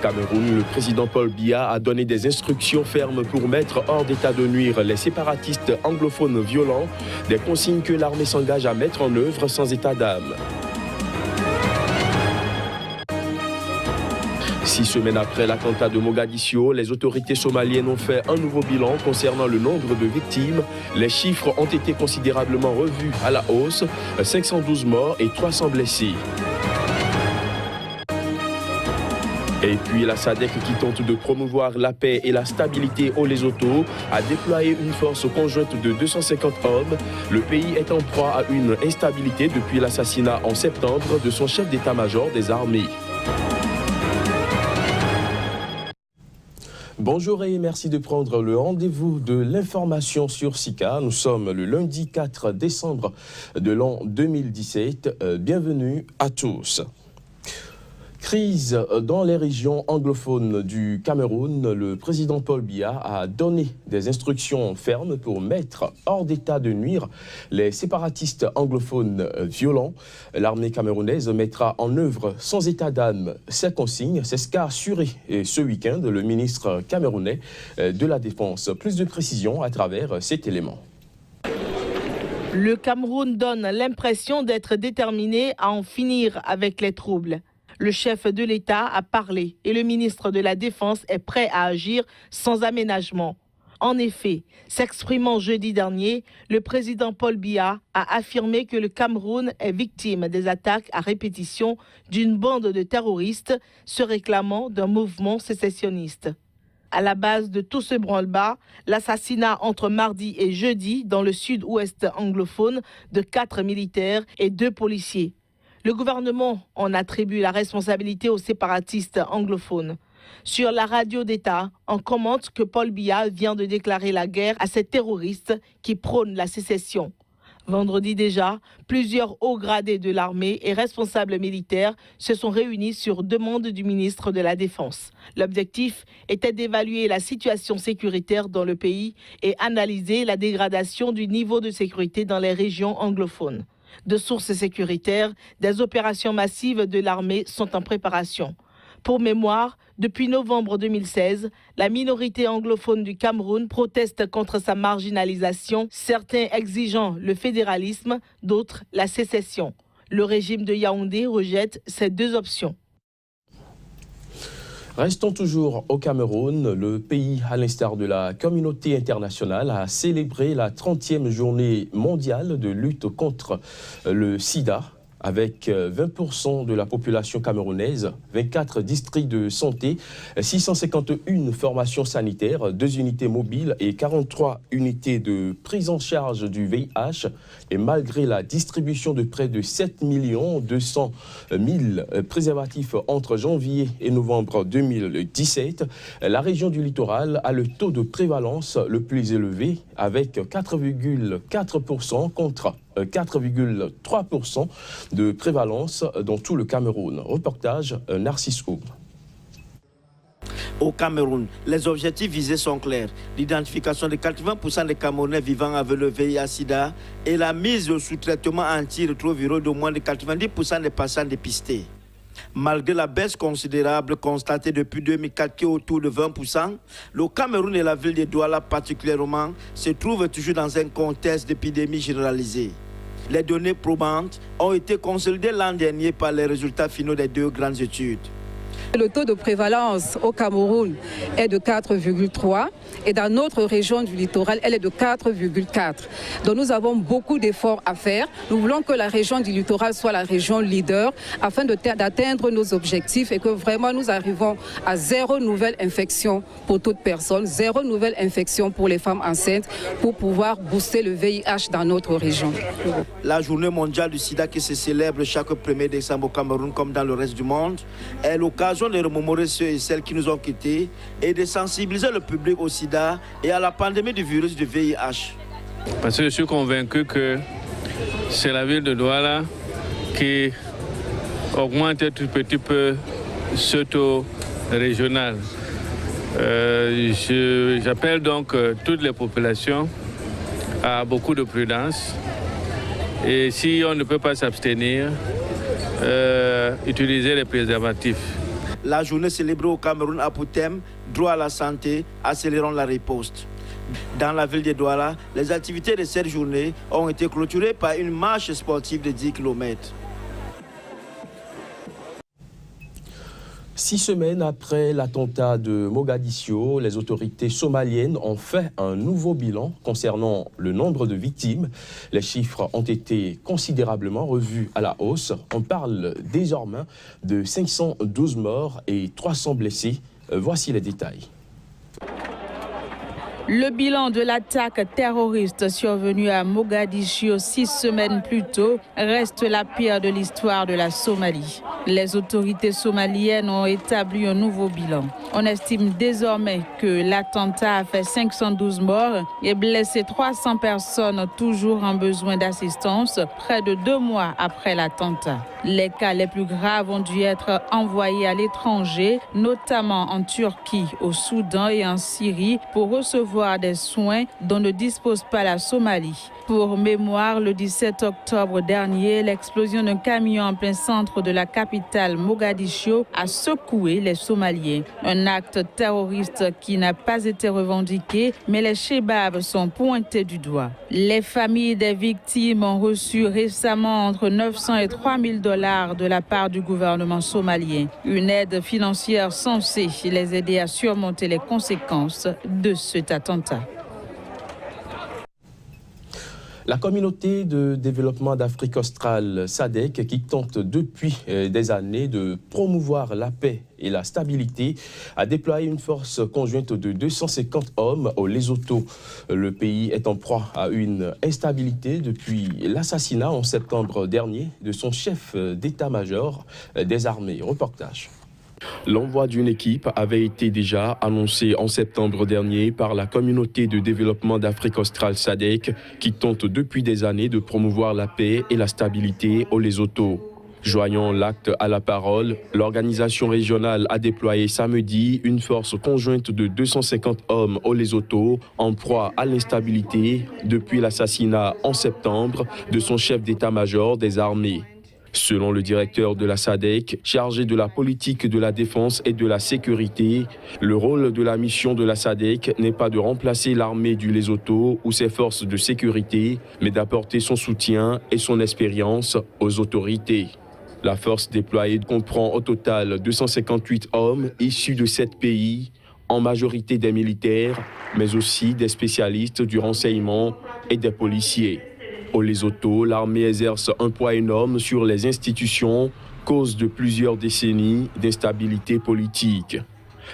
Cameroun, le président Paul Biya a donné des instructions fermes pour mettre hors d'état de nuire les séparatistes anglophones violents, des consignes que l'armée s'engage à mettre en œuvre sans état d'âme. 6 semaines après l'attentat de Mogadiscio, les autorités somaliennes ont fait un nouveau bilan concernant le nombre de victimes. Les chiffres ont été considérablement revus à la hausse, 512 morts et 300 blessés. Et puis la SADC, qui tente de promouvoir la paix et la stabilité au Lesotho, a déployé une force conjointe de 250 hommes. Le pays est en proie à une instabilité depuis l'assassinat en septembre de son chef d'état-major des armées. Bonjour et merci de prendre le rendez-vous de l'information sur SICA. Nous sommes le lundi 4 décembre de l'an 2017. Bienvenue à tous. Crise dans les régions anglophones du Cameroun, le président Paul Biya a donné des instructions fermes pour mettre hors d'état de nuire les séparatistes anglophones violents. L'armée camerounaise mettra en œuvre sans état d'âme ces consignes. C'est ce qu'a assuré ce week-end le ministre camerounais de la Défense. Plus de précisions à travers cet élément. Le Cameroun donne l'impression d'être déterminé à en finir avec les troubles. Le chef de l'État a parlé et le ministre de la Défense est prêt à agir sans aménagement. En effet, s'exprimant jeudi dernier, le président Paul Biya a affirmé que le Cameroun est victime des attaques à répétition d'une bande de terroristes se réclamant d'un mouvement sécessionniste. À la base de tout ce branle-bas, l'assassinat entre mardi et jeudi dans le sud-ouest anglophone de 4 militaires et 2 policiers. Le gouvernement en attribue la responsabilité aux séparatistes anglophones. Sur la radio d'État, on commente que Paul Biya vient de déclarer la guerre à ces terroristes qui prônent la sécession. Vendredi déjà, plusieurs hauts gradés de l'armée et responsables militaires se sont réunis sur demande du ministre de la Défense. L'objectif était d'évaluer la situation sécuritaire dans le pays et analyser la dégradation du niveau de sécurité dans les régions anglophones. De sources sécuritaires, des opérations massives de l'armée sont en préparation. Pour mémoire, depuis novembre 2016, la minorité anglophone du Cameroun proteste contre sa marginalisation, certains exigeant le fédéralisme, d'autres la sécession. Le régime de Yaoundé rejette ces deux options. Restons toujours au Cameroun. Le pays, à l'instar de la communauté internationale, a célébré la 30e journée mondiale de lutte contre le sida. Avec 20% de la population camerounaise, 24 districts de santé, 651 formations sanitaires, 2 unités mobiles et 43 unités de prise en charge du VIH. Et malgré la distribution de près de 7 200 000 préservatifs entre janvier et novembre 2017, la région du littoral a le taux de prévalence le plus élevé avec 4,4% contre 4,3% de prévalence dans tout le Cameroun. Reportage Narcisse Oum. Au Cameroun, les objectifs visés sont clairs. L'identification de 80% des Camerounais vivant avec le VIH-Sida et la mise sous traitement antirétroviraux de moins de 90% des patients dépistés. Malgré la baisse considérable constatée depuis 2004 qui est autour de 20%, le Cameroun et la ville de Douala particulièrement se trouvent toujours dans un contexte d'épidémie généralisée. Les données probantes ont été consolidées l'an dernier par les résultats finaux des 2 grandes études. Le taux de prévalence au Cameroun est de 4,3 et dans notre région du littoral, elle est de 4,4. Donc nous avons beaucoup d'efforts à faire. Nous voulons que la région du littoral soit la région leader afin d'atteindre nos objectifs et que vraiment nous arrivons à 0 nouvelle infection pour toute personne, 0 nouvelle infection pour les femmes enceintes pour pouvoir booster le VIH dans notre région. La journée mondiale du sida qui se célèbre chaque 1er décembre au Cameroun comme dans le reste du monde est l'occasion de remémorer ceux et celles qui nous ont quittés et de sensibiliser le public au sida et à la pandémie du virus du VIH. Parce que je suis convaincu que c'est la ville de Douala qui augmente un tout petit peu ce taux régional. J'appelle donc toutes les populations à beaucoup de prudence. Et si on ne peut pas s'abstenir, utiliser les préservatifs. La journée célébrée au Cameroun a pour thème « Droit à la santé, accélérons la riposte ». Dans la ville de Douala, les activités de cette journée ont été clôturées par une marche sportive de 10 km. 6 semaines après l'attentat de Mogadiscio, les autorités somaliennes ont fait un nouveau bilan concernant le nombre de victimes. Les chiffres ont été considérablement revus à la hausse. On parle désormais de 512 morts et 300 blessés. Voici les détails. Le bilan de l'attaque terroriste survenue à Mogadiscio 6 semaines plus tôt reste la pire de l'histoire de la Somalie. Les autorités somaliennes ont établi un nouveau bilan. On estime désormais que l'attentat a fait 512 morts et blessé 300 personnes toujours en besoin d'assistance près de 2 mois après l'attentat. Les cas les plus graves ont dû être envoyés à l'étranger, notamment en Turquie, au Soudan et en Syrie, pour recevoir des soins dont ne dispose pas la Somalie. Pour mémoire, le 17 octobre dernier, l'explosion d'un camion en plein centre de la capitale Mogadiscio a secoué les Somaliens. Un acte terroriste qui n'a pas été revendiqué, mais les chebabs sont pointés du doigt. Les familles des victimes ont reçu récemment entre 900 et 3 000 $ de la part du gouvernement somalien. Une aide financière censée les aider à surmonter les conséquences de cet attentat. La communauté de développement d'Afrique australe, SADC, qui tente depuis des années de promouvoir la paix et la stabilité, a déployé une force conjointe de 250 hommes au Lesotho. Le pays est en proie à une instabilité depuis l'assassinat en septembre dernier de son chef d'état-major des armées. Reportage. L'envoi d'une équipe avait été déjà annoncé en septembre dernier par la communauté de développement d'Afrique australe SADC qui tente depuis des années de promouvoir la paix et la stabilité au Lesotho. Joignant l'acte à la parole, l'organisation régionale a déployé samedi une force conjointe de 250 hommes au Lesotho en proie à l'instabilité depuis l'assassinat en septembre de son chef d'état-major des armées. Selon le directeur de la SADC, chargé de la politique de la défense et de la sécurité, le rôle de la mission de la SADC n'est pas de remplacer l'armée du Lesotho ou ses forces de sécurité, mais d'apporter son soutien et son expérience aux autorités. La force déployée comprend au total 258 hommes issus de 7 pays, en majorité des militaires, mais aussi des spécialistes du renseignement et des policiers. Au Lesotho, l'armée exerce un poids énorme sur les institutions, cause de plusieurs décennies d'instabilité politique.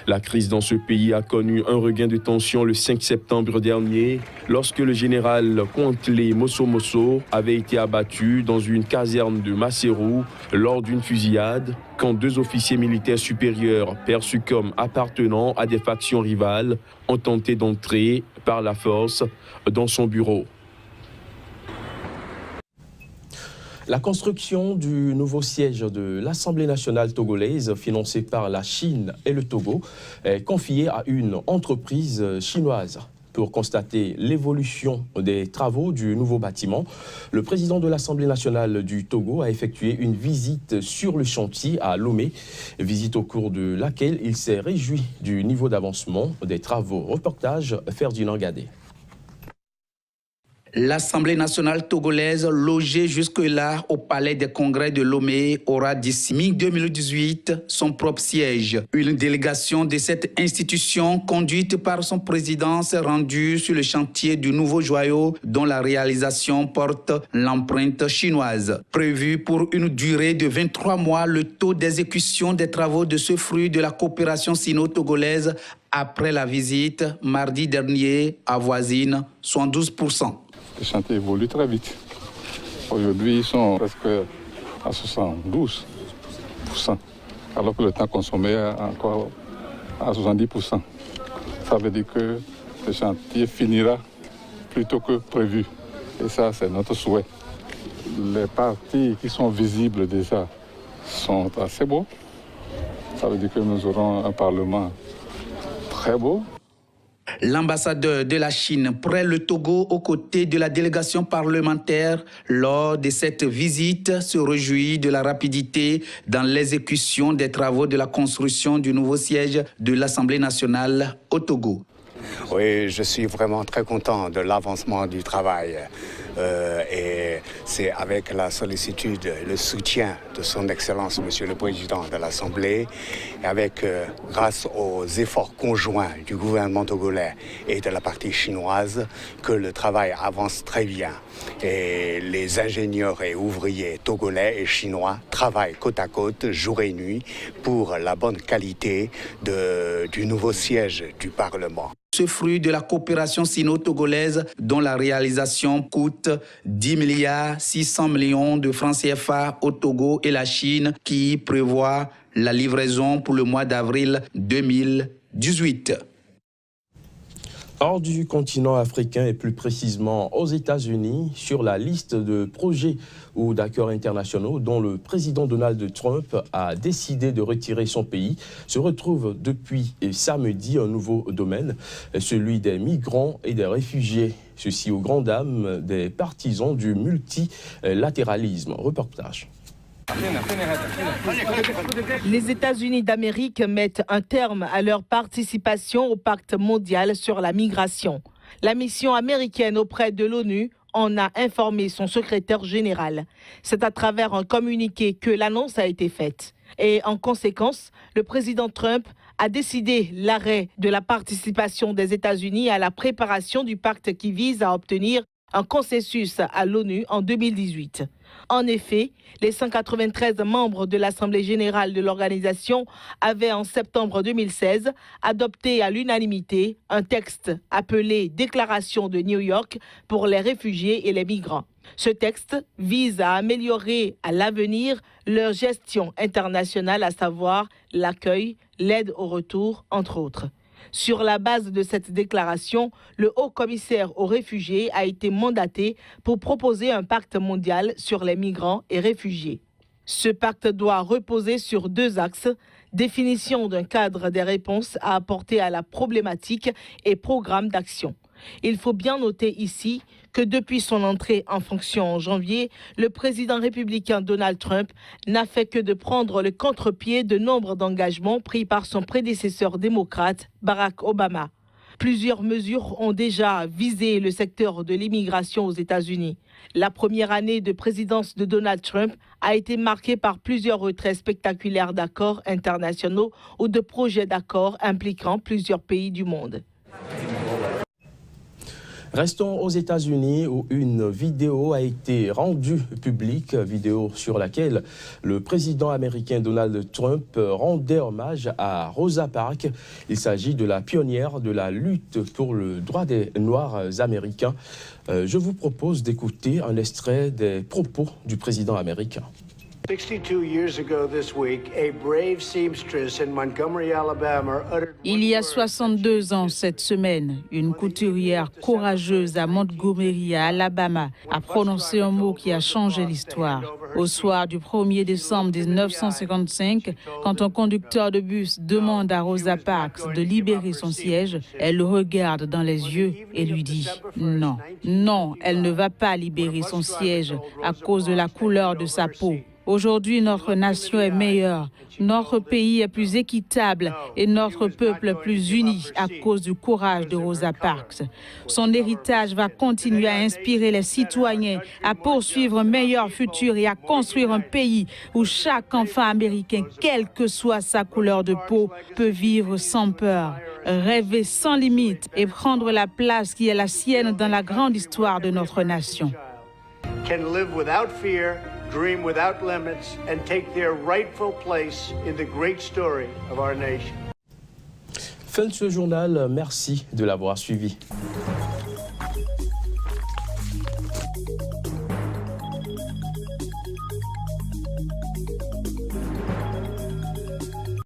La crise dans ce pays a connu un regain de tension le 5 septembre dernier, lorsque le général Kwantlé Mosso avait été abattu dans une caserne de Maseru lors d'une fusillade, quand 2 officiers militaires supérieurs perçus comme appartenant à des factions rivales ont tenté d'entrer par la force dans son bureau. La construction du nouveau siège de l'Assemblée nationale togolaise, financé par la Chine et le Togo, est confiée à une entreprise chinoise. Pour constater l'évolution des travaux du nouveau bâtiment, le président de l'Assemblée nationale du Togo a effectué une visite sur le chantier à Lomé, visite au cours de laquelle il s'est réjoui du niveau d'avancement des travaux. Reportage Ferdinand Gadet. L'Assemblée nationale togolaise, logée jusque-là au Palais des Congrès de Lomé, aura d'ici mi-2018 son propre siège. Une délégation de cette institution, conduite par son président, s'est rendue sur le chantier du nouveau joyau dont la réalisation porte l'empreinte chinoise. Prévu pour une durée de 23 mois, le taux d'exécution des travaux de ce fruit de la coopération sino-togolaise après la visite mardi dernier avoisine 72%. Le chantier évolue très vite. Aujourd'hui, ils sont presque à 72%, alors que le temps consommé est encore à 70%. Ça veut dire que le chantier finira plus tôt que prévu. Et ça, c'est notre souhait. Les parties qui sont visibles déjà sont assez beaux. Ça veut dire que nous aurons un Parlement très beau. L'ambassadeur de la Chine près le Togo aux côtés de la délégation parlementaire lors de cette visite se réjouit de la rapidité dans l'exécution des travaux de la construction du nouveau siège de l'Assemblée nationale au Togo. Oui, je suis vraiment très content de l'avancement du travail et c'est avec la sollicitude et le soutien de son Excellence, Monsieur le Président de l'Assemblée, et avec, grâce aux efforts conjoints du gouvernement togolais et de la partie chinoise, que le travail avance très bien. Et les ingénieurs et ouvriers togolais et chinois travaillent côte à côte, jour et nuit, pour la bonne qualité du nouveau siège du Parlement. Ce fruit de la coopération sino-togolaise dont la réalisation coûte 10 milliards 600 millions de francs CFA au Togo et la Chine qui prévoit la livraison pour le mois d'avril 2018. Hors du continent africain et plus précisément aux États-Unis, sur la liste de projets ou d'accords internationaux dont le président Donald Trump a décidé de retirer son pays, se retrouve depuis samedi un nouveau domaine, celui des migrants et des réfugiés. Ceci aux grandes dames des partisans du multilatéralisme. Reportage. Les États-Unis d'Amérique mettent un terme à leur participation au pacte mondial sur la migration. La mission américaine auprès de l'ONU en a informé son secrétaire général. C'est à travers un communiqué que l'annonce a été faite. Et en conséquence, le président Trump a décidé l'arrêt de la participation des États-Unis à la préparation du pacte qui vise à obtenir un consensus à l'ONU en 2018. En effet, les 193 membres de l'Assemblée générale de l'organisation avaient en septembre 2016 adopté à l'unanimité un texte appelé Déclaration de New York pour les réfugiés et les migrants. Ce texte vise à améliorer à l'avenir leur gestion internationale, à savoir l'accueil, l'aide au retour, entre autres. Sur la base de cette déclaration, le haut-commissaire aux réfugiés a été mandaté pour proposer un pacte mondial sur les migrants et réfugiés. Ce pacte doit reposer sur deux axes, définition d'un cadre des réponses à apporter à la problématique et programme d'action. Il faut bien noter ici que depuis son entrée en fonction en janvier, le président républicain Donald Trump n'a fait que de prendre le contre-pied de nombre d'engagements pris par son prédécesseur démocrate Barack Obama. Plusieurs mesures ont déjà visé le secteur de l'immigration aux États-Unis. La première année de présidence de Donald Trump a été marquée par plusieurs retraits spectaculaires d'accords internationaux ou de projets d'accords impliquant plusieurs pays du monde. Restons aux États-Unis où une vidéo a été rendue publique, vidéo sur laquelle le président américain Donald Trump rendait hommage à Rosa Parks. Il s'agit de la pionnière de la lutte pour le droit des Noirs américains. Je vous propose d'écouter un extrait des propos du président américain. 62 years ago this week, a brave seamstress in Montgomery, Alabama uttered... Il y a 62 ans cette semaine, une couturière courageuse à Montgomery, à Alabama, a prononcé un mot qui a changé l'histoire. Au soir du 1er décembre 1955, quand un conducteur de bus demande à Rosa Parks de libérer son siège, elle le regarde dans les yeux et lui dit « Non, non, elle ne va pas libérer son siège à cause de la couleur de sa peau. » Aujourd'hui, notre nation est meilleure, notre pays est plus équitable et notre peuple plus uni à cause du courage de Rosa Parks. Son héritage va continuer à inspirer les citoyens à poursuivre un meilleur futur et à construire un pays où chaque enfant américain, quelle que soit sa couleur de peau, peut vivre sans peur, rêver sans limite et prendre la place qui est la sienne dans la grande histoire de notre nation. Dream without limits and take their rightful place in the great story of our nation. Fin de ce journal, merci de l'avoir suivi.